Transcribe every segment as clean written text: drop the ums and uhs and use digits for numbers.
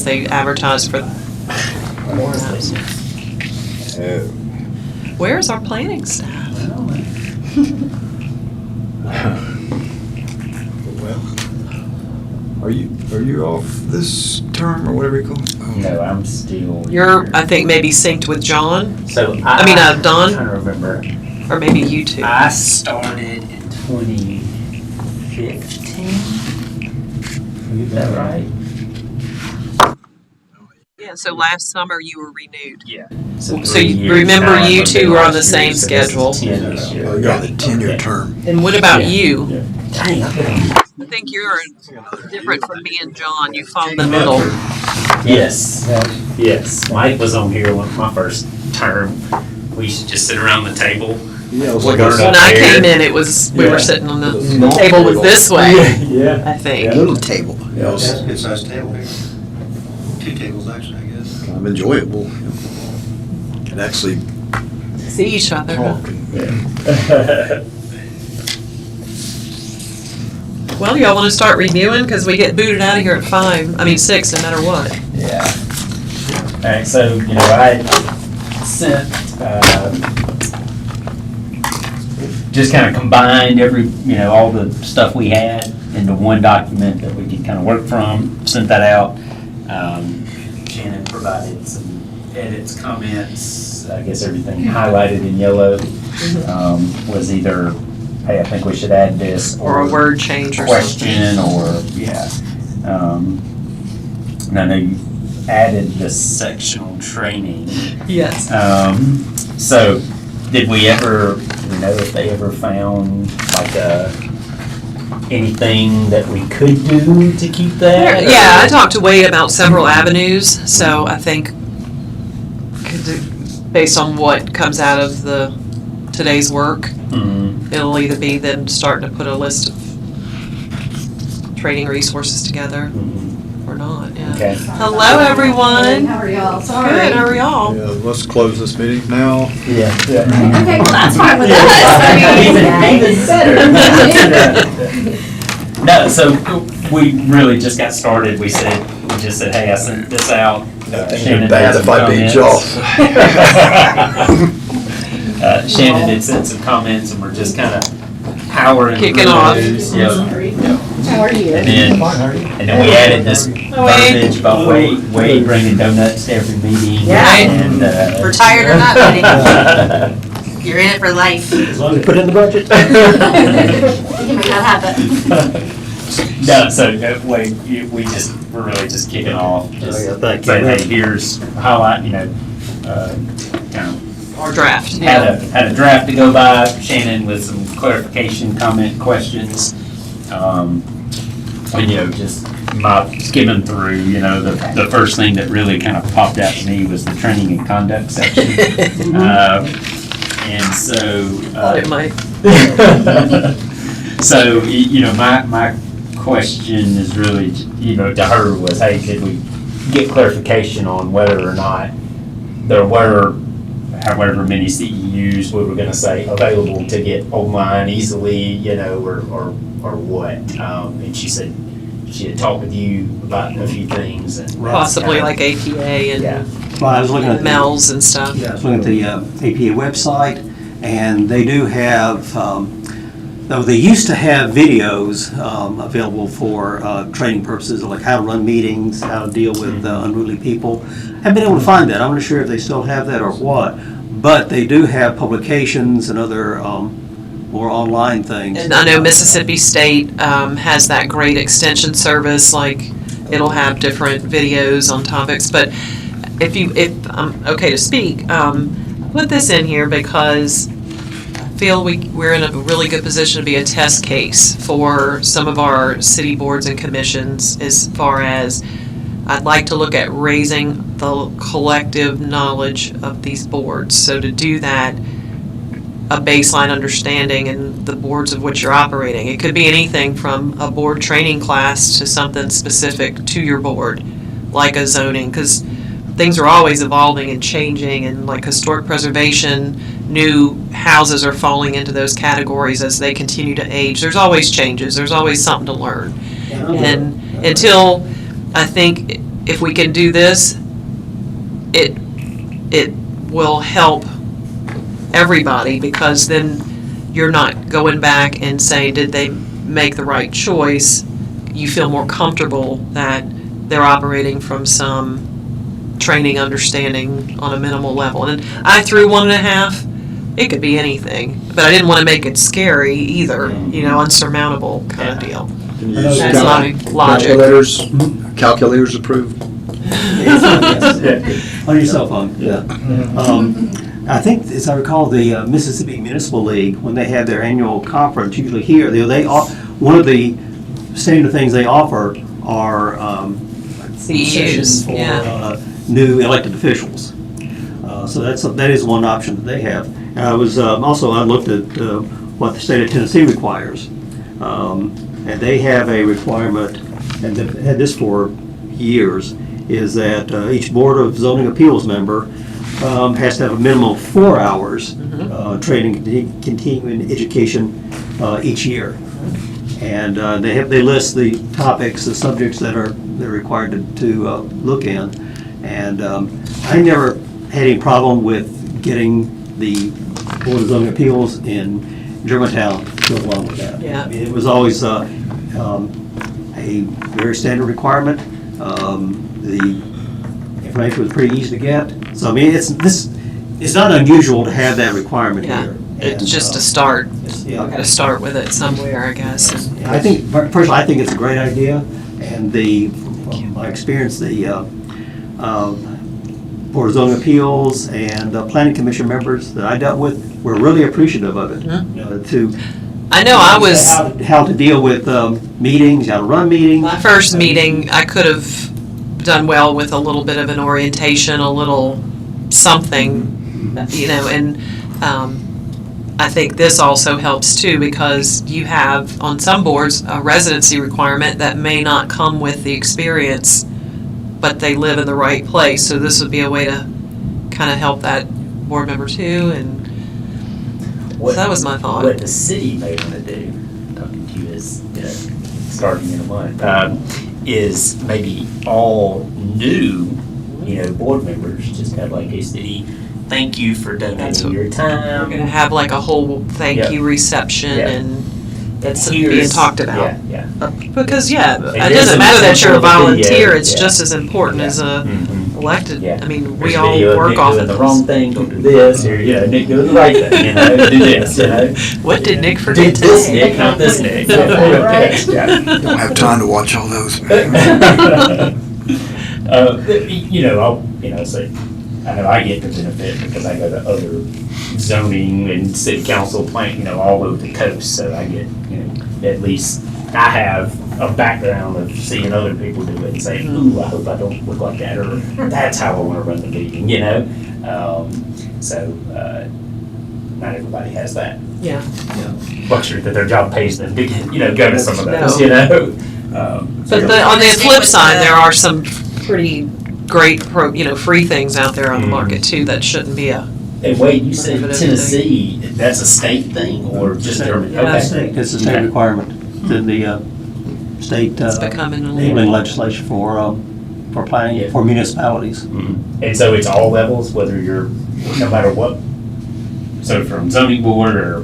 they advertise for more hours. Where's our planning staff? Well, are you off this term or whatever you call it? No, I'm still. You're, here. I think, maybe synced with John, So Don? I'm trying to remember. or maybe you two. I started in 2015. Is that right? Yeah, so last summer you were renewed. Yeah. So 3 you years remember now, you I've two been were on last the same year, so this is schedule. 10 this year. You're on the tenure term. And what about Yeah. you? Yeah. Dang, I've been. I think you're different from me and John. You fall in the middle. Yes. Yes. Mike was on here my first term. We used to just sit around the table. Yeah, it was like like a- When I came in, it was, we were sitting on the table was this way, Yeah. I think. Little table. Yeah, it was That's a good sized table here. 2 tables actually, I guess. kind of enjoyable. And actually See each other. huh? talking. Well, y'all want to start reviewing? Because we get booted out of here at 6, no matter what. Yeah. All right, so, I sent, just kind of combined all the stuff we had into one document that we could kind of work from, sent that out. Shannon provided some edits, comments, I guess everything highlighted in yellow was either, hey, I think we should add this, Or a word change or question, something. or, and I know you added the sectional training. Yes. So, did we ever, do we know if they ever found like anything that we could do to keep that? Yeah, I talked to Wade about several avenues, so I think based on what comes out of today's work, Mhm. it'll either be them starting to put a list of training resources together Mhm. or not, yeah. Okay. Hello, everyone. How are y'all? Good, Sorry. how are y'all? Yeah, let's close this meeting now. Yeah. Okay, well, that's fine with us. Even better. No, so we really just got started. We just said, hey, I sent this out. Shannon Bad had if some I beat comments. Shannon had sent some comments, and we're just kind of powering Kicking through off. those. Yep. How are you? And then we added this verbiage about Wade bringing donuts to every meeting. Yeah. And, Retired or not, buddy. You're in it for life. As long as you put it in the budget. You can make that happen. No, so Wade, we're really just kicking off. Just saying, hey, here's highlight, kind of Our draft, had a draft to go by. Shannon with some clarification, comment, questions. And, just my skimming through, the first thing that really kind of popped out to me was the training and conduct section. And so. Thought it might. So, my question is really, to her was, hey, could we get clarification on whether or not there were however many CEUs we were going to say available to get online easily, or what? And she said she had talked with you about a few things. And Possibly like APA and Yeah. Well, I was looking at MELS and stuff. I was looking at the APA website, and they do have, though they used to have videos available for training purposes, like how to run meetings, how to deal with unruly people. Haven't been able to find that. I'm not sure if they still have that or what, but they do have publications and other more online things. And I know Mississippi State has that great extension service, like it'll have different videos on topics, but if I'm okay to speak, put this in here because I feel we're in a really good position to be a test case for some of our city boards and commissions as far as I'd like to look at raising the collective knowledge of these boards. So to do that, a baseline understanding in the boards of which you're operating. It could be anything from a board training class to something specific to your board, like a zoning, because things are always evolving and changing, and like historic preservation, new houses are falling into those categories as they continue to age. There's always changes. There's always something to learn. And until I think if we can do this, it will help everybody, because then you're not going back and saying, did they make the right choice? You feel more comfortable that they're operating from some training understanding on a minimal level. And I threw 1.5. It could be anything, but I didn't want to make it scary either, unsurmountable kind of deal. Can you That's use my logic. Calculators approved? On your cell phone, yeah. I think, as I recall, the Mississippi Municipal League, when they have their annual conference, usually here, one of the standard things they offer are CEUs, sessions for yeah. new elected officials. So that is one option that they have. And I was also, I looked at what the state of Tennessee requires. And they have a requirement, and they've had this for years, is that each Board of Zoning Appeals member has to have a minimum of 4 hours training, continuing education each year. And they list the topics, the subjects that they're required to look in. And I never had any problem with getting the Board of Zoning Appeals in Germantown to go along with that. Yeah. I mean, it was always a very standard requirement. The information was pretty easy to get. So I mean, it's not unusual to have that requirement Yeah, here. it's And, just a start. yeah. Got to start with it somewhere, I guess. And I think, personally, I think it's a great idea, and from my experience, the Board of Zoning Appeals and Planning Commission members that I dealt with were really appreciative of it. I know I was. How to deal with meetings, how to run meetings. My first meeting, I could have done well with a little bit of an orientation, a little something, and I think this also helps too, because you have, on some boards, a residency requirement that may not come with the experience, but they live in the right place. So this would be a way to kind of help that board member too, and so that was my thought. What the city may want to do, talking to you as, starting in a month, is maybe all new, board members just have like a city thank you for That's donating what- your We're time. going to have like a whole thank Yeah. you reception, Yeah. and that's being Here's- talked about. Yeah. Because, it there's doesn't some matter that you're a example of the video, volunteer, it's yeah. just as important as a Mhm. elected. Yeah. I mean, There's we a all video of work Nick off doing of the wrong this. thing, don't do this, or, Nick doing the right thing, do this, What did Nick forget Did this today? Nick, not this Nick. Right. Yeah. Don't have time to watch all those. So I know I get the benefit because I go to other zoning and city council all over the coast, so I get, at least I have a background of seeing other people do it and saying, ooh, I hope I don't look like that, or that's how I want to run the meeting, not everybody has that Yeah. luxury that their job pays them to, go to some of those, No. But on the Stick flip with side, the- there are some pretty great, free things out there on the market too that shouldn't be a. And Wade, you said Prohibitive Tennessee, that's a state thing or just German? Yeah, Okay. It's a state requirement. It's in the state It's becoming a enabling little. legislation for planning, Yeah. for municipalities. Mhm. And so it's all levels, whether you're, no matter what, so from zoning board or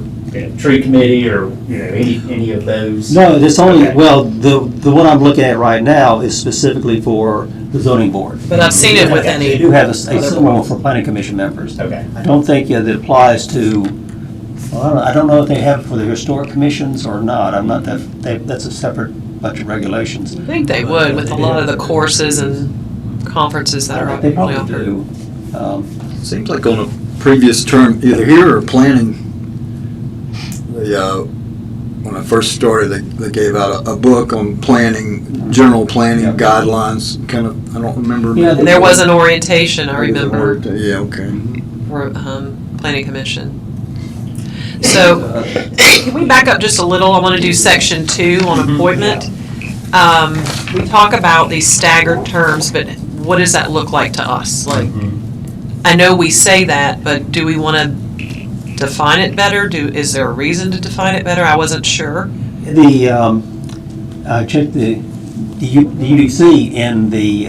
tree committee or, any of those? No, it's only, Okay. well, the one I'm looking at right now is specifically for the zoning board. But I've seen it with Okay. They any. do have a similar one for planning commission members. Okay. I don't think that it applies to, well, I don't know if they have it for the historic commissions or not. I'm not that's a separate bunch of regulations. I think they would with a lot of the courses and conferences that are They probably probably offered. do. Seems like on a previous term, either here or planning, when I first started, they gave out a book on planning, general planning guidelines, kind of, I don't remember. Yeah, And there was an orientation, I remember, Yeah, okay. for planning commission. So, can we back up just a little? I want to do section 2 on appointment. We talk about these staggered terms, but what does that look like to us? Like, I know we say that, but do we want to define it better? Is there a reason to define it better? I wasn't sure. I checked the UDC in the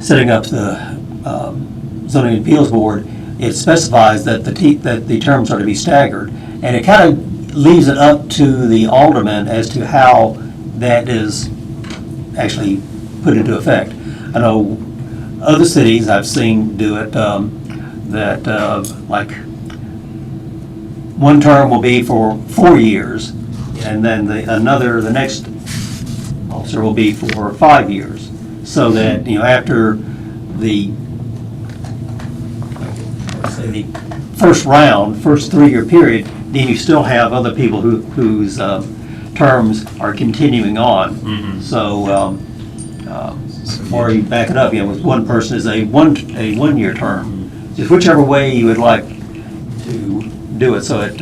setting up the zoning appeals board, it specifies that that the terms are to be staggered. And it kind of leaves it up to the alderman as to how that is actually put into effect. I know other cities I've seen do it, like, one term will be for 4 years, and then the next officer will be for 5 years. So that, after the first round, first 3-year period, then you still have other people whose terms are continuing on. So, or you back it up, with one person is a one-year term. Just whichever way you would like to do it, so it,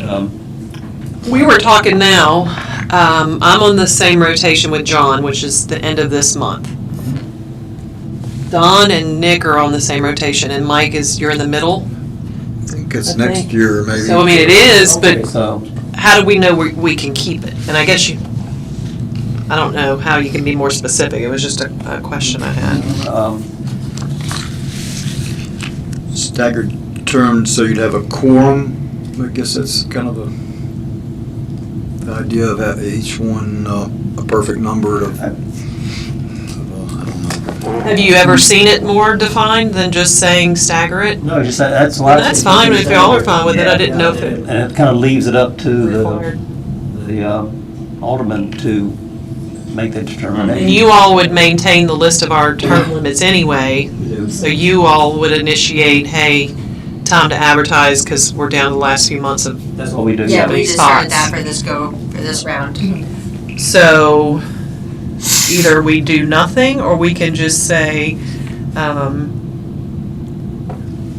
We were talking now, I'm on the same rotation with John, which is the end of this month. Don and Nick are on the same rotation, and Mike you're in the middle. I think it's I next think. year, maybe. So, I mean, it is, but so, how do we know we can keep it? And I guess I don't know how you can be more specific. It was just a question I had. Staggered terms, so you'd have a quorum. I guess that's kind of the idea of each one a perfect number of, I don't know. Have you ever seen it more defined than just saying stagger it? no, just that's the Well, last. that's fine if y'all are fine with it. I didn't know if it And it kind of leaves it up to required. the alderman to make that determination. And you all would maintain the list of our term limits anyway, so you all would initiate, hey, time to advertise because we're down to the last few months of. That's what we do. Yeah, many we just started spots. that for this round. So either we do nothing or we can just say,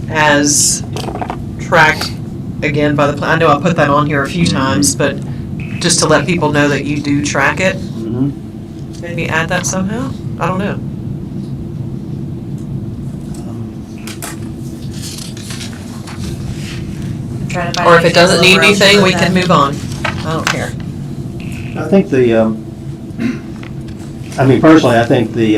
as tracked again by the plan. I know I put that on here a few times, but just to let people know that you do track it. Mhm. Maybe add that somehow? I don't know. Trying to find Or if it a doesn't need little round anything, to we put can that. move on. I don't care. I think personally, I think the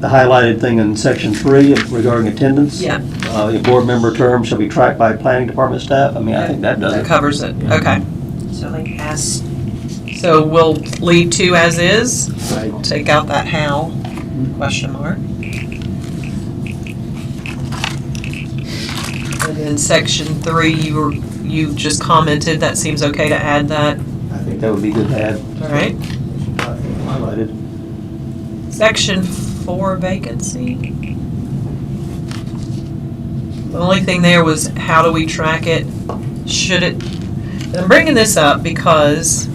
highlighted thing in section 3 regarding attendance. Yeah. Your board member term shall be tracked by planning department staff. I mean, I think that does That it. covers it. Okay. So like as, So we'll leave 2 as is. Right. Take out that how question mark. And in section 3, you just commented that seems okay to add that. I think that would be good to add. All right. Highlighted. Section 4 vacancy. The only thing there was how do we track it? Should it? And I'm bringing this up because,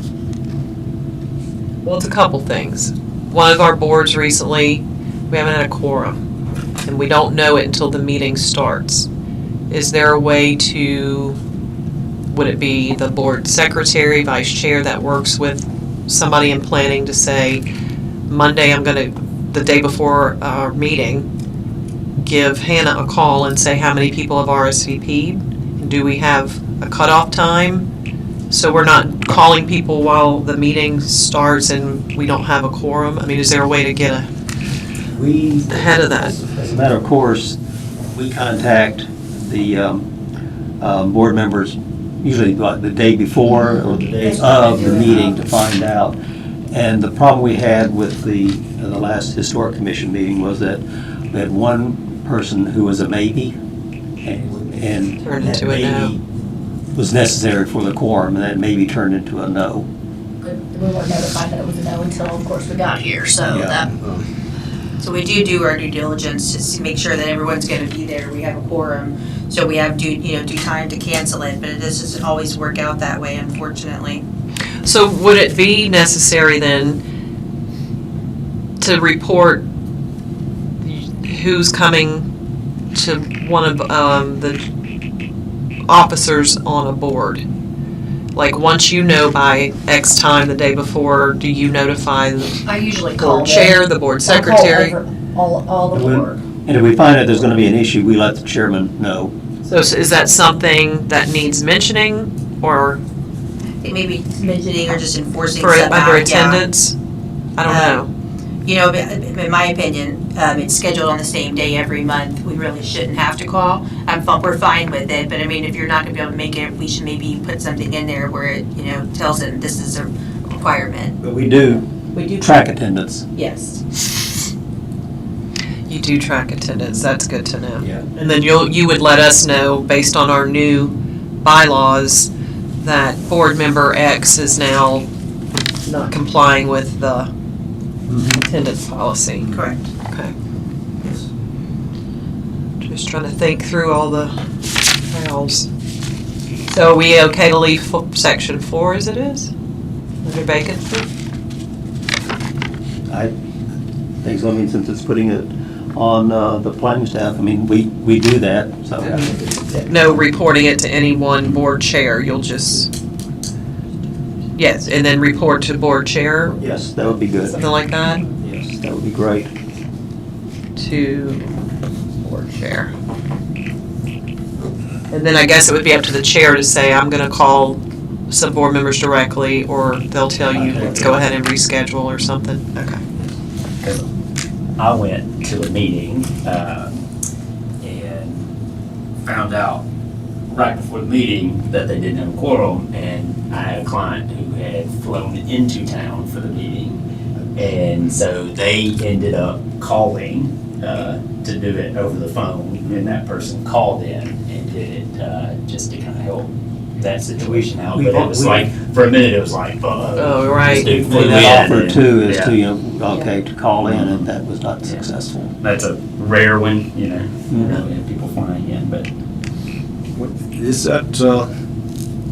well, it's a couple things. One of our boards recently, we haven't had a quorum, and we don't know it until the meeting starts. Is there a way to, would it be the board secretary, vice chair that works with somebody in planning to say, Monday, the day before our meeting, give Hannah a call and say how many people have RSVP'd? Do we have a cutoff time? So we're not calling people while the meeting starts and we don't have a quorum? I mean, is there a way to get ahead of that? As a matter of course, we contact the board members usually the day before or the day of the meeting to find out. And the problem we had with the last historic commission meeting was that we had one person who was a maybe, and Turned that into a no. maybe was necessary for the quorum, and that maybe turned into a no. We weren't notified that it was a no until, of course, we got here, so Yeah. that, so we do our due diligence to make sure that everyone's gonna be there, we have a quorum. So we have due time to cancel it, but it doesn't always work out that way, unfortunately. So would it be necessary then to report who's coming to one of the officers on a board? Like, once you know by X time the day before, do you notify the I usually call board them. chair, the board I'll call secretary? all the And when- board. And if we find out there's going to be an issue, we let the chairman know. So is that something that needs mentioning or It may be mentioning or just enforcing for setback, under yeah. attendance? I don't know. you know, in my opinion, it's scheduled on the same day every month. We really shouldn't have to call. We're fine with it, but I mean, if you're not gonna be able to make it, we should maybe put something in there where it, you know, tells them this is a requirement. But we do We do. track attendance. Yes. You do track attendance, that's good to know. Yeah. And then you would let us know, based on our new bylaws, that board member X is now not complying with the attendance policy. Correct. Okay. Just trying to think through all the files. So are we okay to leave section 4 as it is? Under vacancy? I think so, I mean, since it's putting it on the planning staff, I mean, we do that, so. No reporting it to any one board chair, you'll just, yes, and then report to board chair, Yes, that would be good. something like that, Yes, that would be great. to board chair. And then I guess it would be up to the chair to say, I'm gonna call some board members directly, or they'll tell you, let's go ahead and reschedule or something, okay. Because I went to a meeting and found out right before the meeting that they didn't have a quorum, and I had a client who had flown into town for the meeting. And so they ended up calling to do it over the phone, and that person called in and did it just to kind of help that situation out. But it was like, for a minute, it was like, Oh, right. this dude flew in. That offer and- too is yeah. to, you know, okay, to call in, and that was not successful. That's a rare one, you know, we have people flying in, but Is that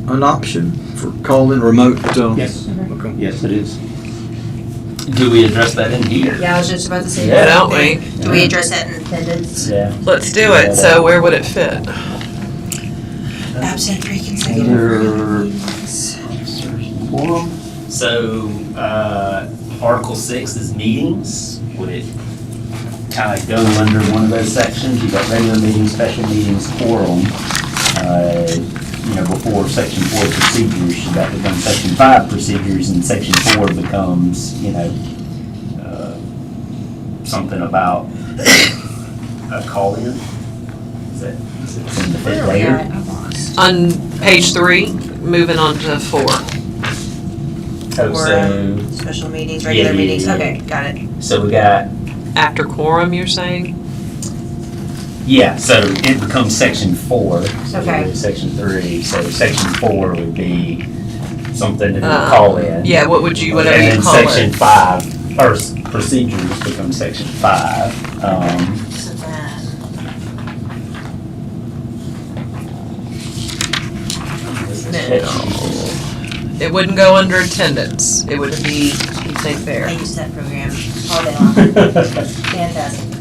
an option for calling remote? Yes. Okay. Yes, it is. do we address that in here? Yeah, I was just about to say Yeah, that. don't we? Do we address that in attendance? Yeah. Let's do it, so where would it fit? Absent 3 Under- consecutive meetings. Quorum? So, Article 6 is meetings. Would it kind of go under one of those sections? You've got regular meetings, special meetings, quorum. You know, before Section 4 procedures, should that become Section 5 procedures, and Section 4 becomes, you know, something about a call-in? Is it in the fifth layer? On page 3, moving on to 4. Oh, so, Special meetings, regular Yeah, yeah, meetings, yeah. okay, got it. so we got, After quorum, you're saying? yeah, so it becomes Section 4. So Okay. we do Section 3, so Section 4 would be something to do with call-in. Yeah, what would you, whatever you call And then Section it. 5, or procedures become Section 5. So then, It wouldn't go under attendance, it would be, you think I there. use that program all day long. Fantastic.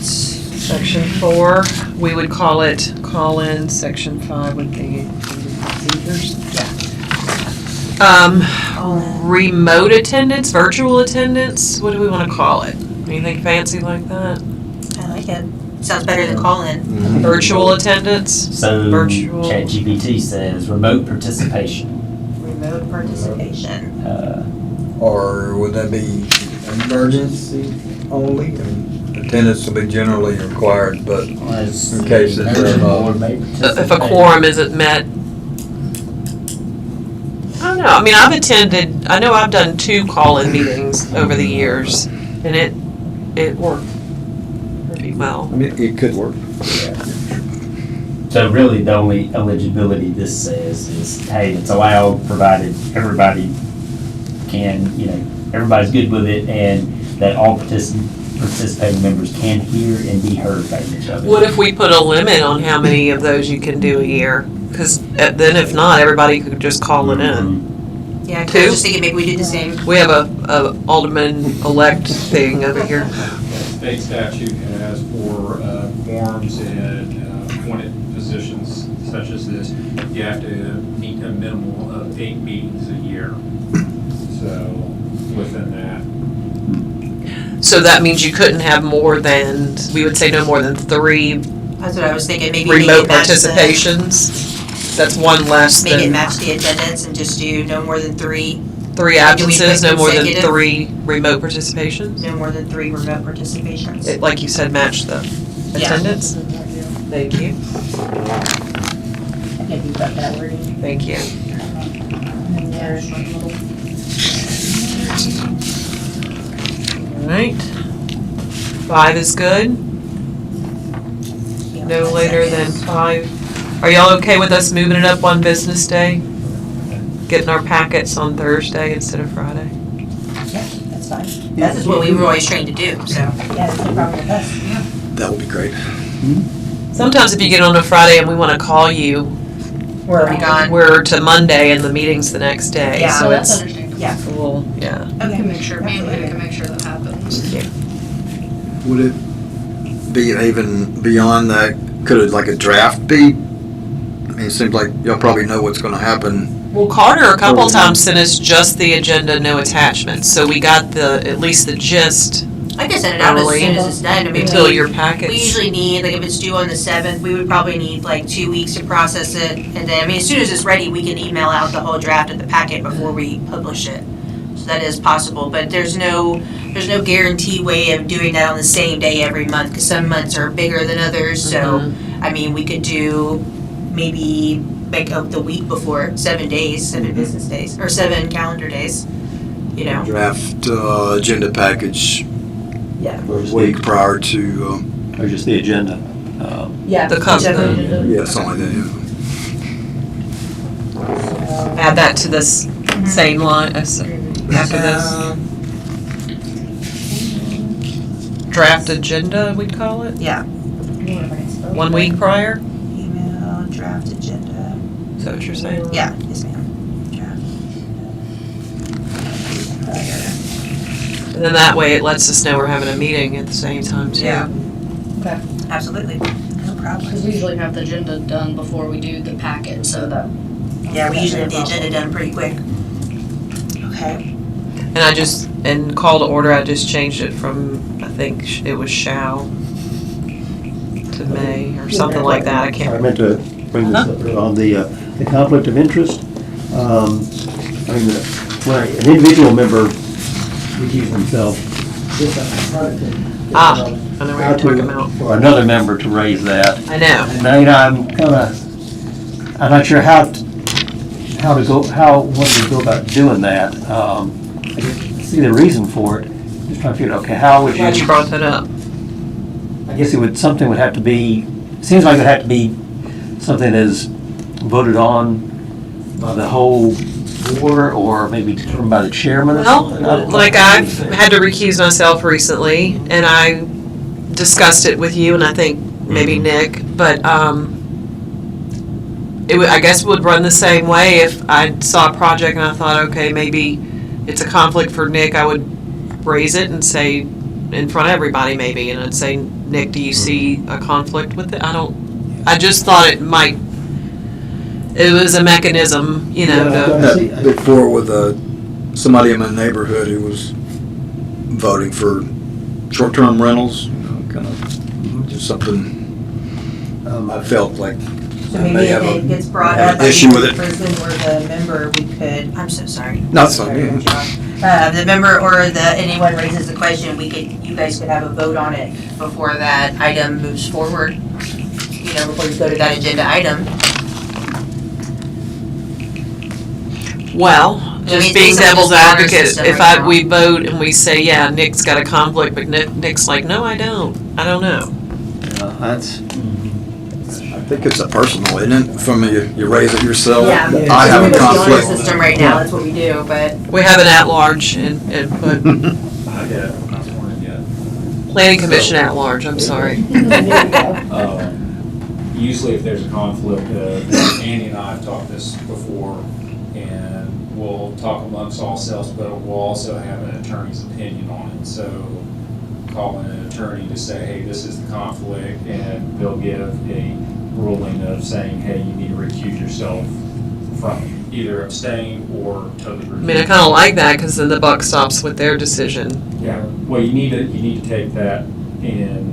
Section 4, we would call it call-in, Section 5 would be procedures. All in. Remote attendance, virtual attendance, what do we want to call it? Anything fancy like that? I like it. Sounds better than call-in. Virtual attendance? So Virtual. ChatGPT says remote participation. Remote participation. Or would that be emergency only? I mean, attendance will be generally required, but In cases of, If a quorum isn't met? I don't know, I mean, I've attended, I know I've done 2 call-in meetings over the years, and it worked pretty well. I mean, it could work. So really, the only eligibility this says is, hey, it's allowed, provided everybody can, you know, everybody's good with it, and that all participating members can hear and be heard by each other. What if we put a limit on how many of those you can do a year? Because then if not, everybody could just call it in. Yeah, 'cause I Two? was just thinking maybe we do the same. We have a alderman-elect thing over here. State statute has for quorums and appointed positions such as this, you have to meet a minimum of 8 meetings a year. So within that, So that means you couldn't have more than, we would say no more than 3 That's what I was thinking, maybe make remote it match the, participations. That's one less make it than, match the attendance and just do no more than 3 3 Do we absences, pick no more than consecutive? 3 remote participations? No more than 3 remote participations. It, like you said, match the Yeah. attendance? Thank you, I can't do that wording. thank you. And then there's one little. All right. 5 is good, Yeah, no that's later it. than 5. Are y'all okay with us moving it up one business day? Getting our packets on Thursday instead of Friday? Yeah, that's fine. This is what we were always trained to do, so. Yeah, there's no problem with us. That would be great. Sometimes if you get on a Friday and we want to call you, Where are we gone? we're to Monday and the meeting's the next day, Yeah. so Oh, that's it's understandable. Yeah. a little, yeah. I can make sure, me and Lynn can make sure that happens. Would it be even beyond that? Could it like a draft be? I mean, it seems like y'all probably know what's gonna happen. Well, Carter a couple times sent us just the agenda, no attachments, so we got at least the gist I can send it out as Early. soon as it's done. I mean, until we- your We packets. usually need, like if it's due on the 7th, we would probably need like 2 weeks to process it. And then, I mean, as soon as it's ready, we can email out the whole draft of the packet before we publish it. So that is possible, but there's no guarantee way of doing that on the same day every month, because some months are bigger than others. So, I mean, we could do maybe like the week before, 7 days, 7 business days, or 7 calendar days, you know? Draft agenda package Yeah. week prior to, Or just the agenda. Yeah. The cover. Whichever. yeah, something like that, yeah. Add that to this same line, after this. Draft agenda, we'd call it, Yeah. 1 week prior, Email, draft agenda. is that what you're saying? Yeah, yes ma'am. Draft. And then that way it lets us know we're having a meeting at the same time too. Yeah. Okay. Absolutely. No problem. Because we usually have the agenda done before we do the packet, so that. Yeah, we usually have the agenda done pretty quick. Okay. And in call to order, I just changed it from, I think it was shall to may, or something like that, I I can't. meant to bring this up on the conflict of interest. I mean, when an individual member recused himself, I know where how you're talking about. to, for another member to raise that. I know. And I, I'm not sure how to go about doing that. I can see the reason for it, just trying to figure out, okay, how would Glad you brought that up. I guess something would have to be, seems like it would have to be something that is voted on by the whole board, or maybe determined by the chairman or Well, something. I don't know. like I've had to recuse myself recently, and I discussed it with you, and I think maybe Nick, but it would, I guess, would run the same way if I saw a project and I thought, okay, maybe it's a conflict for Nick, I would raise it and say in front of everybody maybe, and I'd say, Nick, do you see a conflict with it? I just thought it was a mechanism, you know, to. Had before with somebody in my neighborhood who was voting for short-term rentals, kind of just something I felt like So I maybe may if have it gets brought have up, an issue with it. the person or the member, we could, I'm so sorry. No, it's fine, yeah. The member or anyone raises the question, you guys could have a vote on it before that item moves forward. You know, before you go to that agenda item. Well, I mean, just being it's some of devil's this water advocate, system if right now. we vote and we say, yeah, Nick's got a conflict, but Nick's like, no, I don't know. That's, I think it's a personal, isn't it? From you raise it yourself. Yeah. I have a It's the honor conflict. system right now, that's what we do, but. We have an at-large input, Yeah, not sworn in yet. planning commission at-large, I'm sorry. Usually if there's a conflict, Andy and I have talked this before, and we'll talk amongst ourselves, but we'll also have an attorney's opinion on it. So call in an attorney to say, hey, this is the conflict, and they'll give a ruling of saying, hey, you need to recuse yourself from it. Either abstain or totally recuse. I mean, I kind of like that, because then the buck stops with their decision. Yeah, well, you need to take that and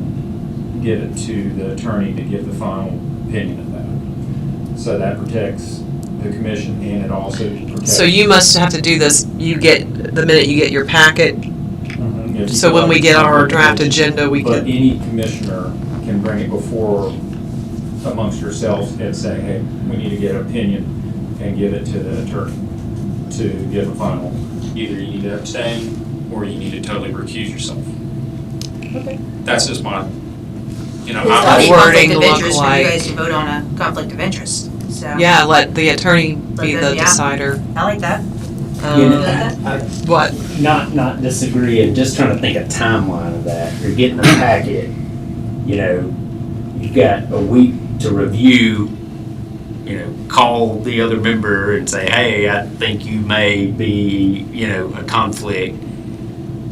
get it to the attorney to give the final opinion of that. So that protects the commission, and it also protects. So you must have to do this, the minute you get your packet, Mhm. If you so when we get our draft commission, agenda, we But can, any commissioner can bring it before amongst yourselves and say, hey, we need to get an opinion and give it to the attorney to give a final. Either you need to abstain or you need to totally recuse yourself. That's just my, It's I'm not a conflict wording of look interest for like- you guys to vote on a conflict of interest, so. yeah, let the attorney be Let the them- yeah. decider. I like that. What? Not disagreeing, just trying to think of timeline of that. You're getting a packet, you've got a week to review, call the other member and say, hey, I think you may be, a conflict.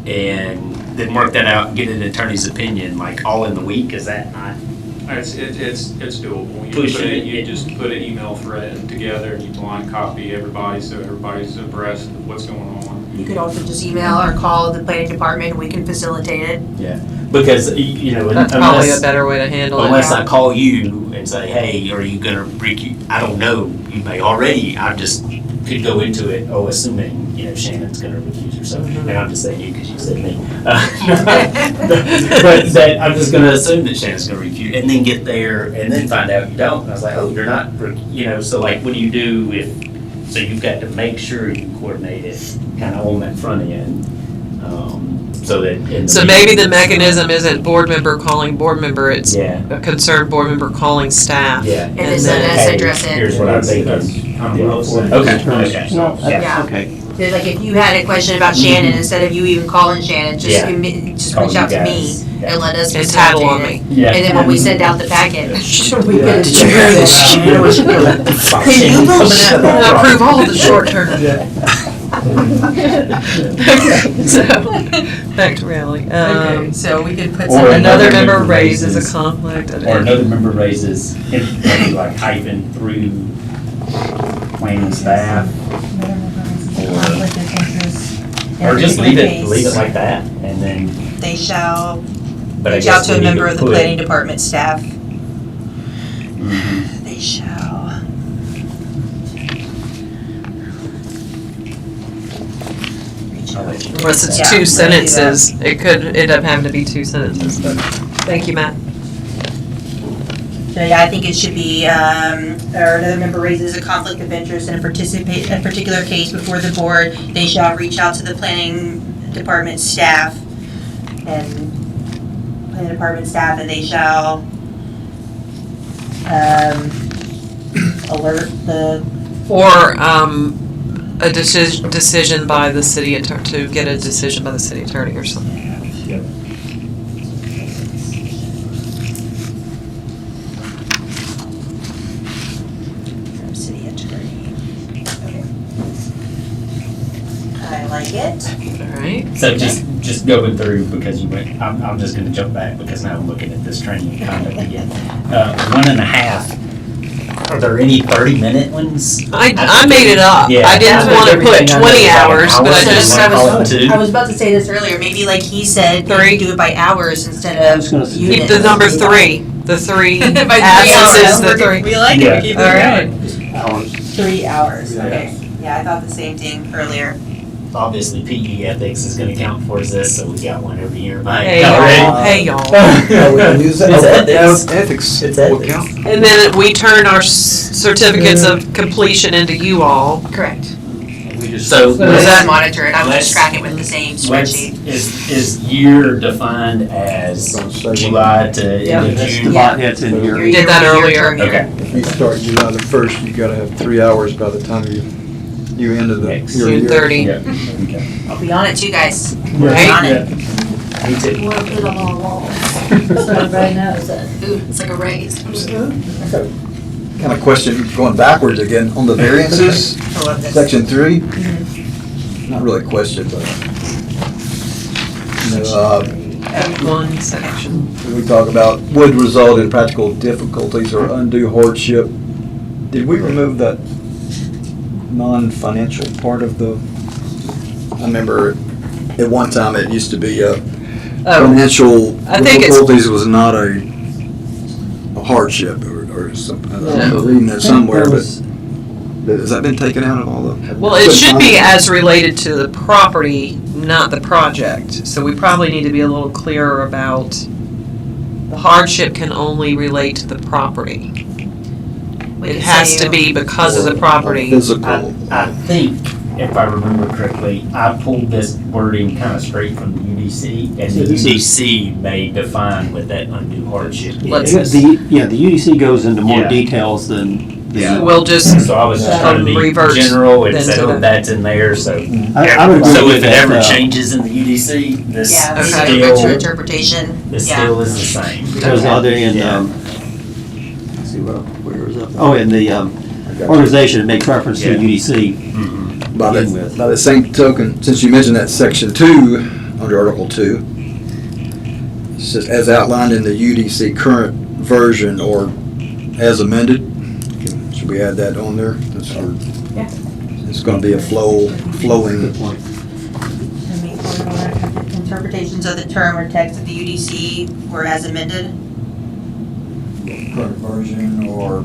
And then work that out and get an attorney's opinion, like all in the week, is that not? It's doable. You just put an email thread together and you blind copy everybody so everybody's abreast of what's going on. You could also just email or call the planning department, we can facilitate it. Yeah, because, That's probably a better way to handle it. unless I call you and say, hey, are you gonna I don't know, you may already, I just could go into it, assuming, Shannon's gonna recuse herself, and I'm just saying you because you said me. But that, I'm just gonna assume that Shannon's gonna recuse, and then get there, and then find out you don't, and I was like, oh, you're not, so like, what do you do so you've got to make sure you coordinate it kind of on that front end, so that. in So maybe the meetings, mechanism isn't board member calling board member, it's Yeah, a concerned board member calling staff. yeah. And then send us Hey, address it. Here's what I'm That's thinking. kind of what I was saying. Okay, No, yeah. Yeah. okay. There's like if you had a question about Shannon, instead of you even calling Shannon, just Yeah. just Call reach you out to me guys. Yeah. and let us And tattle on facilitate it. me. Yeah. And then when we send out the packet, we Yeah. get. Did you hear this? I approve all the short term. Okay, so, back to reality. Okay, so we could put Or some. Another Another member member raises a raises- conflict of Or another member raises, maybe like hyphen through planning staff, or just leave it like that, and then, They shall but I reach out guess to we a need member of the put- planning department staff. Mhm. They shall. Reach out. Unless it's Yeah, two let's do that. sentences, it could end up having to be two sentences, but, thank you, Matt. So yeah, I think it should be, or another member raises a conflict of interest in a particular case before the board, they shall reach out to the planning department staff and they shall, alert the, Or, a decision by the city attorney, to get a decision by the city attorney or something. Yep. city attorney. Okay. I like it. All right? So just going through, because you went, I'm just gonna jump back, because now I'm looking at this training and conduct again. 1.5, are there any 30-minute ones? I made it up. Yeah, I didn't think want to put everything I know 20 is about hours, but I hours, just, and I call it two. I was about to say this earlier, maybe like he said, Three. you do it by hours instead I of was gonna say- units. keep the number 3, the 3 By 3 hours. absences, the 3. We like it, Yeah. we keep it All right. going. Hours. 3 hours, Yeah. okay. Yeah, I thought the same thing earlier. Obviously, PE ethics is gonna count towards this, so we got one every year. Mike, Hey already? y'all, hey y'all. Yeah, we can use that. It's ethics. Ethics. It's will ethics. count. And then we turn our certificates of completion into you all. Correct. We just. So Is I that- just monitor it, I would just let's- track it with the same let's- spreadsheet. is year defined as July to end of That's June? Yeah. Yeah, it's in here. Your We did that year- your earlier. term year. Okay. If you start July the 1st, you gotta have 3 hours by the time you end of the Next. your June year. 30. Yeah, okay. I'll be on it too, guys. Right? On it. Me too. You wanna put it on the wall, so everybody knows that, ooh, it's like a raise. Kind of question, going backwards again, on the variances, I love this. section 3. Not really a question, but, One section. we talk about would result in practical difficulties or undue hardship. Did we remove that non-financial part of the, I remember at one time it used to be Oh, financial I think it's- difficulties was not a hardship or something. I'm reading that somewhere, but Has that been taken out of all the? Well, it should be as related to the property, not the project. So we probably need to be a little clearer about the hardship can only relate to the property. We It could has say to be because of the property. Physical. I think, if I remember correctly, I pulled this wording kind of straight from the UDC, and the UDC may define what that undue hardship Let's- is. The UDC goes into more Yeah. details than the. So we'll just, So I was just trying to be Revert general and then say, to oh, that. that's in there, so. I would agree So with if it that, ever changes in the UDC, this Yeah, maybe Okay. a richer still, interpretation, this yeah. still is the same. Because other in, Yeah. let's see, where was that? Oh, in the organization, it makes reference to Yeah. UDC. Mhm. By begin the, with. by the same token, since you mentioned that section 2, under Article 2, it says, as outlined in the UDC current version or as amended, should we add that on there? That's our- Yeah. It's gonna be a flowing, Good point. And make interpretations of the term or text of the UDC were as amended. current version or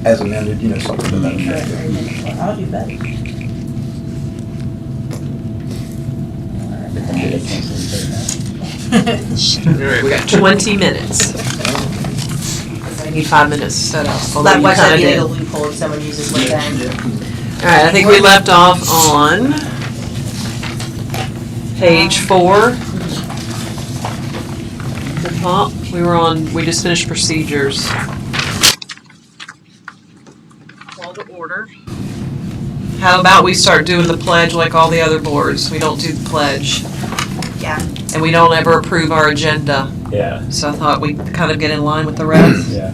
as amended, you know, something to that effect. I'll do that. all right, we got 20 minutes. I need 5 minutes to set up. although That you watch that kinda be did. like a loophole if someone uses what then. All right, I think we left off on page 4. The top, we just finished procedures. Call to order. How about we start doing the pledge like all the other boards? We don't do the pledge. Yeah. And we don't ever approve our agenda. Yeah, So I thought we'd kind of get in line with the rest. yeah.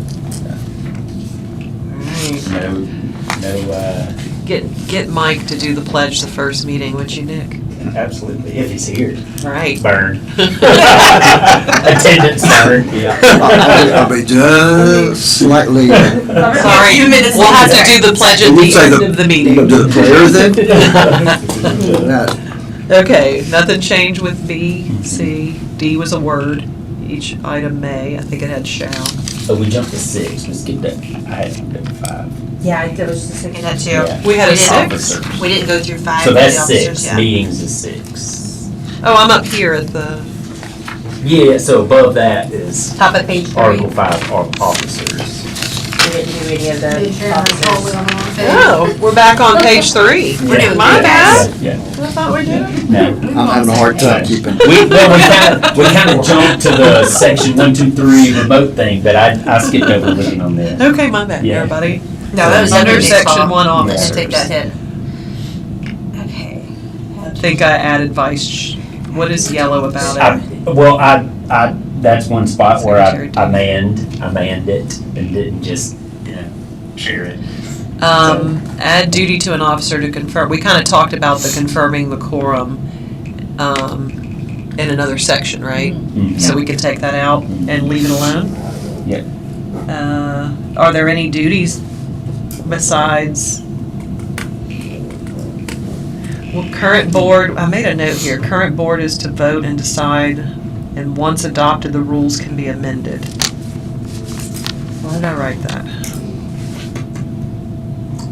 All right. No, Get Mike to do the pledge the first meeting, would you, Nick? absolutely, if he's here. Right. Burn. Attendance burn. I'll be just slightly. Sorry, Few minutes we'll have to later. do the pledge at Did we the say end the- of the You meeting. gonna do the prayers then? That- Okay, nothing changed with B, C, D was a word. Each item may, I think it had shall. So we jumped to 6, we skipped that, I had skipped 5. Yeah, I was just thinking that too. Yeah. We had a didn't- 6? Officers. We didn't go through 5. So for the that's officers, 6, yeah. meetings is 6. Oh, I'm up here at the, Yeah, so above that is Top of page 3. Article 5, officers. We didn't do any of The the chairman's totally officers. on the wrong page. oh, we're back on page 3. We're doing My good. bad. Yeah, I thought we did. no. I'm having a hard time keeping. We kind of jumped to the section 1, 2, 3 remote thing, but I skipped over looking on this. Okay, my bad, Yeah. everybody. No, that was Under Nick's section fault. 1 I officers. didn't take that hit. Okay. I think I added vice, what is yellow about it? Well, that's one spot where Secretary. I manned it and didn't just, share it. Add duty to an officer to confirm, we kind of talked about the confirming the quorum, in another section, right? Mhm. So we can take that out and leave it alone? Yep. Are there any duties besides? Well, current board, I made a note here, current board is to vote and decide, and once adopted, the rules can be amended. Why did I write that?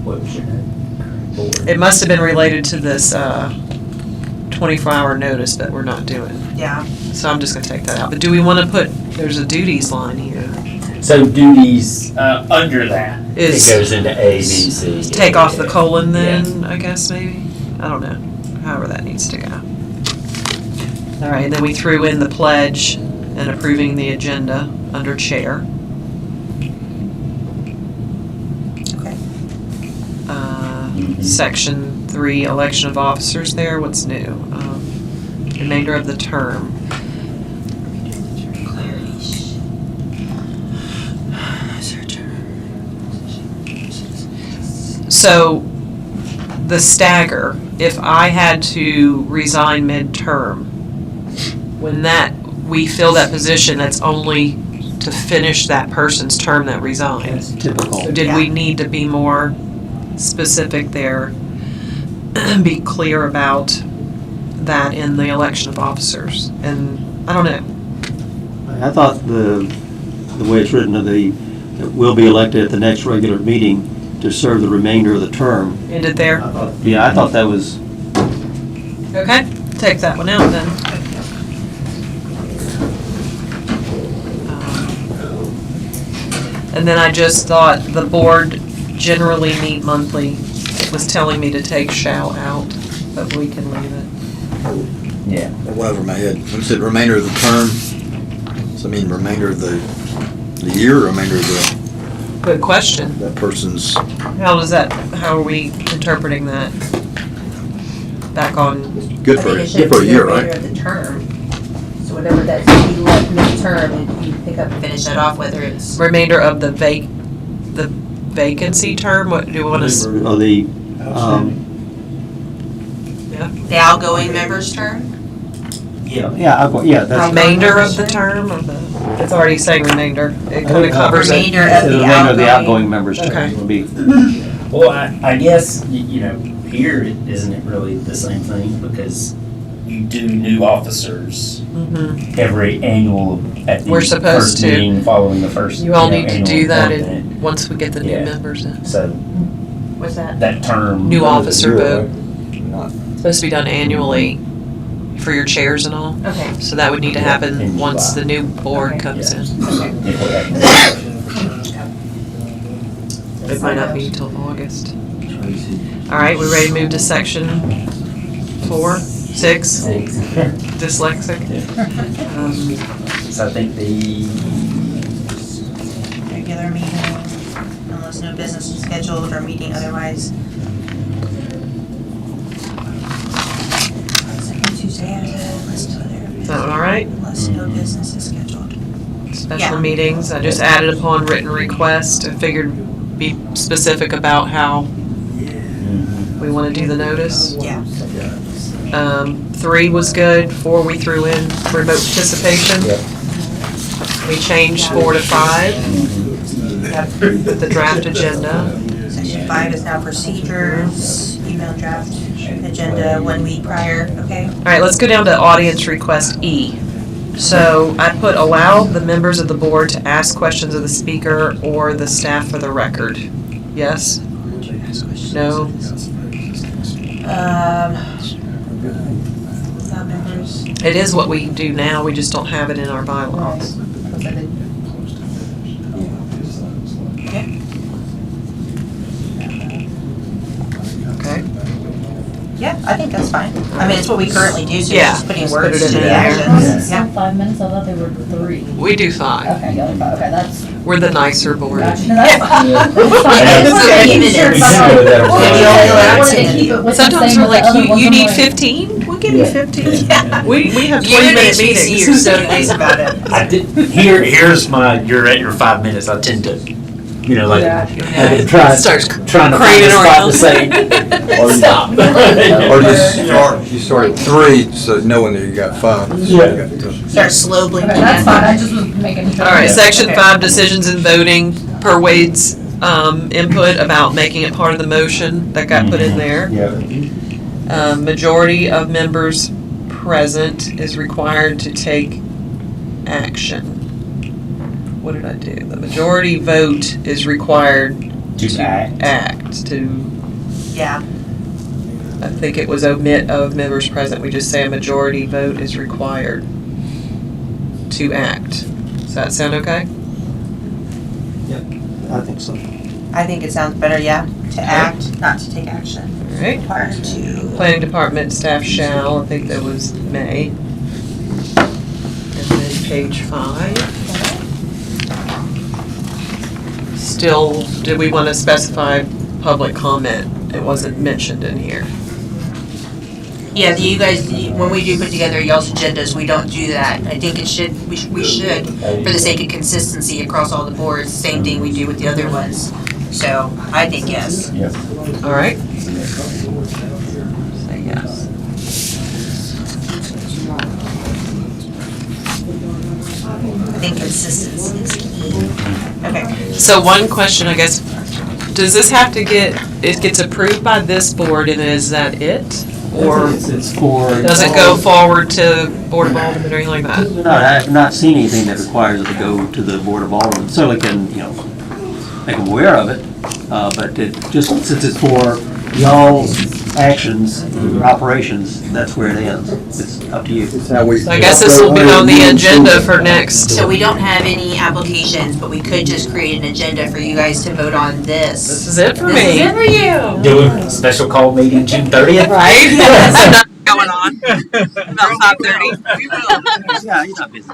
What was your name? Board. It must have been related to this 24-hour notice that we're not doing. Yeah. So I'm just gonna take that out. But do we want to put, there's a duties line here. So duties, under that, it Is- goes into A, B, C. Take off the colon Yeah. then, I guess, maybe? I don't know, however that needs to go. All right, and then we threw in the pledge and approving the agenda under chair. Okay. Mhm. Section 3, election of officers there, what's new? Remainder of the term. So, the stagger, if I had to resign midterm, when we fill that position, that's only to finish that person's term that resigned. That's typical. So did we need to be more specific there? Be clear about that in the election of officers? And, I don't know. I thought the way it's written, that will be elected at the next regular meeting, to serve the remainder of the term. Ended there? Yeah, I thought that was, Okay, take that one out then. And then I just thought the board generally meet monthly. It was telling me to take shall out, but we can leave it. Yeah. That went over my head. When you said remainder of the term, so I mean remainder of the year, or remainder of Good question. that person's, How are we interpreting that? Back on, good I for, think it good should for a be the year, remainder right? of the term. So whatever that, you left mid-term, and you pick up. Finish that off, whether it's, remainder of the vacancy term, what do you want to, or the, the outgoing member's term? yeah, that's. remainder of the term, or the, it's already saying remainder. It kind of covers it. Remainder of The the remainder of the outgoing. outgoing members' Okay. term will be. Well, I guess, you know, here, isn't it really the same thing? Because you do new officers Mhm. every annual, at the We're supposed first to. meeting following the first, You all need to annual do that appointment. once we get the new Yeah. members in. So What's that? that term. New officer vote. Not, It's supposed to be done annually for your chairs and all. Okay. So that would need to In happen once July. the new board comes in. If we have- It might not be till August. All right, we ready to move to section 4, 6, dyslexic? So I think the, Regular meeting, unless no business is scheduled or meeting otherwise. Second Tuesday, unless no Is that all right? unless no business is scheduled. Special Yeah. meetings, I just added upon written request. I figured be specific about how we want to do the notice. Yeah. 3 was good, 4 we threw in remote participation. Yep. We changed 4 to 5 with the draft agenda. Section 5 is now procedures, email draft agenda 1 week prior, okay? All right, let's go down to audience request E. So I put allow the members of the board to ask questions of the speaker or the staff for the record. Yes? No? Without members. It is what we do now, we just don't have it in our bylaws. Okay. Okay? Yeah, I think that's fine. I mean, it's what we currently do, so Yeah, just putting just words put it to in the there. actions. Some 5 minutes, I thought they were 3. We do 5. Okay, the other 5, okay, that's. We're the nicer board. Gotcha. No, that's fine. That's fine. I I just wanted to know. keep it short, We so I'm can not- go with that. Well, Yeah, yeah, I wanted that's to it. keep it with the Sometimes same we're with the like, other you ones. I'm need like- 15? We'll give you Yeah. 15. Yeah. We have You 20-minute and HBC are meetings. so nice about it. I did, here's my, you're at your 5 minutes, I tend to, you know, like, Starts trying to find craning a spot around. to say, stop. or you start at 3, so knowing that you got 5. So you Yeah. got Start slow blinking. Okay, that's fine, I just was making sure. All right, section Okay. 5, decisions and voting per Wade's input about making it part of the motion that got put in there. Yeah. Majority of members present is required to take action. What did I do? The majority vote is required To act. to, Yeah, I think it was omit of members present. We just say a majority vote is required to act. Does that sound okay? I think so. I think it sounds better, yeah, to act, not to take action. All right. Prior to. Planning department staff shall, I think that was may. And then page 5. Still, did we want to specify public comment? It wasn't mentioned in here. Yeah, you guys, when we do put together y'all's agendas, we don't do that. I think it should, we should, for the sake of consistency across all the boards, same thing we do with the other ones. So, I think yes. Yep. All right? Say yes. I think consistency is key. Okay. So one question, I guess, does this have to it gets approved by this board and is that it? Or It's for. does it go forward to Board of Aldermen or anything like that? No, I have not seen anything that requires it to go to the Board of Aldermen. Certainly can, make them aware of it. But just since it's for y'all's actions, your operations, that's where it ends. It's up to you. So I guess this will be on the agenda for next. So we don't have any applications, but we could just create an agenda for you guys to vote on this. This is it for This is me. it for you. Do a special call meeting June 30th? Right? That's not going on. About 5:30. Yeah, you're not busy.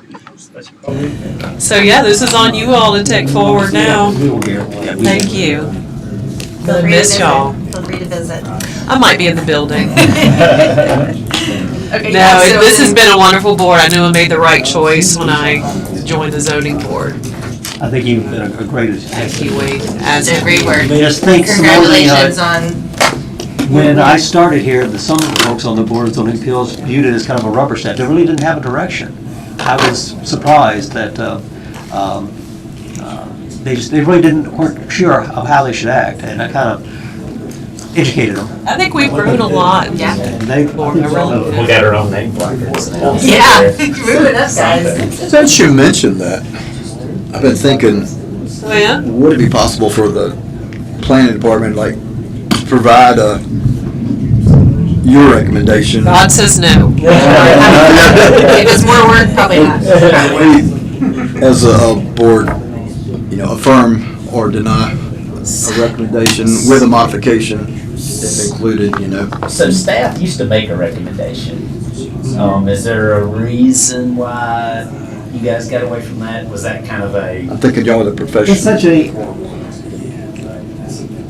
So yeah, this is on you all to take forward now. We will hear. Yeah, we- Thank you. Feel I free to miss visit. y'all. Feel free to visit. I might be in the building. Okay, No, yeah, so this has then- been a wonderful board. I knew I made the right choice when I joined the zoning board. I think you've been a great Thank addition. you, Wade. It's a great work. I mean, just think, some of the, Congratulations on, when I started here, some of the folks on the board of zoning appeals viewed it as kind of a rubber stamp. They really didn't have a direction. I was surprised that they really weren't sure of how they should act, and I kind of educated them. I think we've grown a lot. Yeah. And they, We got our own name placards now. yeah, moving up, guys. Since you mentioned that, I've been thinking, Oh, yeah? would it be possible for the planning department, like, to provide your recommendation? God says no. If it's more work, probably not. We, as a board, affirm or deny a recommendation with a modification if included, So staff used to make a recommendation. Is there a reason why you guys got away from that? Was that kind of a? I'm thinking y'all with a professional.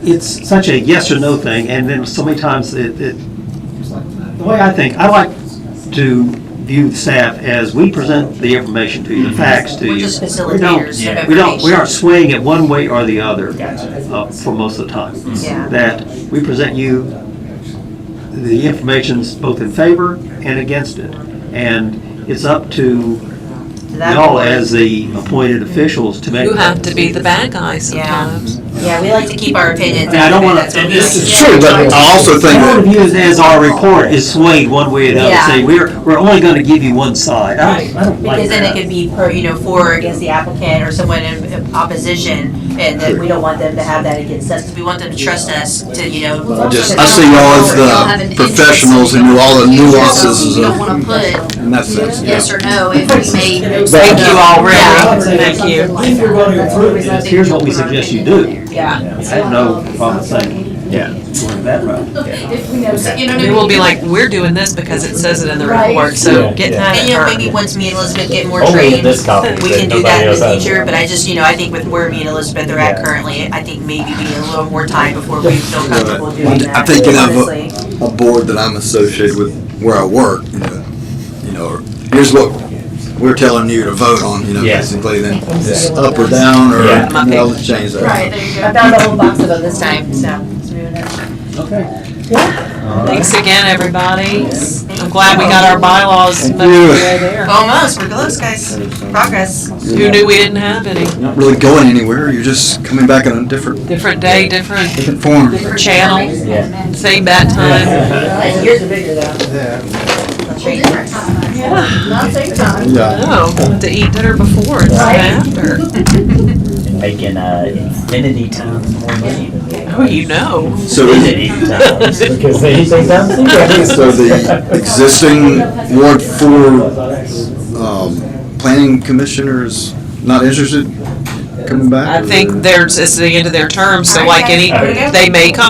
it's such a yes or no thing, and then so many times the way I think, I like to view the staff as we present the information to you, the facts to you. We're just We facilitators of we aren't swaying it one way or the other Gotcha. for most of the time. Yeah. That we present you the information's both in favor and against it. And it's up to That y'all board. as the appointed officials to make. You have to be the bad guy sometimes. Yeah, we like to keep our opinions And I out don't of it, wanna- that's what we this like. is It's true, but I also think I don't that view it as our report is swayed one way or the other, Yeah. say, we're only gonna give you one side. I don't like Because then it that. could be for or against the applicant or someone in opposition, and that we don't want them to have that against us, because we want them to trust us to, I see y'all as the professionals who knew all the nuances You don't wanna put in that sense. yes or no if we made. Thank you all, really. Yeah. Thank you. If you're gonna approve this, here's what we suggest you do. Yeah. I have no problem saying, Yeah. going that route. You know what I It mean? will be like, we're doing this because it says it in the report, so Yeah. get mad And at her. maybe once me and Elizabeth get more Only in trained, this copy, we that can do nobody that in else the has. future, but I just, I think with where me and Elizabeth are at Yeah. currently, I think maybe we need a little more time before we feel comfortable doing that. I'm thinking of honestly. a board that I'm associated with where I work, here's what we're telling you to vote on, Yeah. basically, then it's up or down, or, Yeah. let's change that. Right, there you go. I found a whole box of them this time, so. let's move it on. Okay. Thanks again, everybody. I'm glad we got our bylaws. Thank much you. way there. Almost, we're close, guys. Progress. Who knew we didn't have any? You're not really going anywhere, you're just coming back in a different Different day, different form. channel, Yeah. same bat time. Yours are bigger though. Not same time. Yeah. No, to eat dinner before instead of after. And making infinity times more money than we Oh, you know. So infinity times because anything times So the existing Ward 4 planning commissioner is not interested in coming back? I think it's the end of their term, so like any, Okay. they may come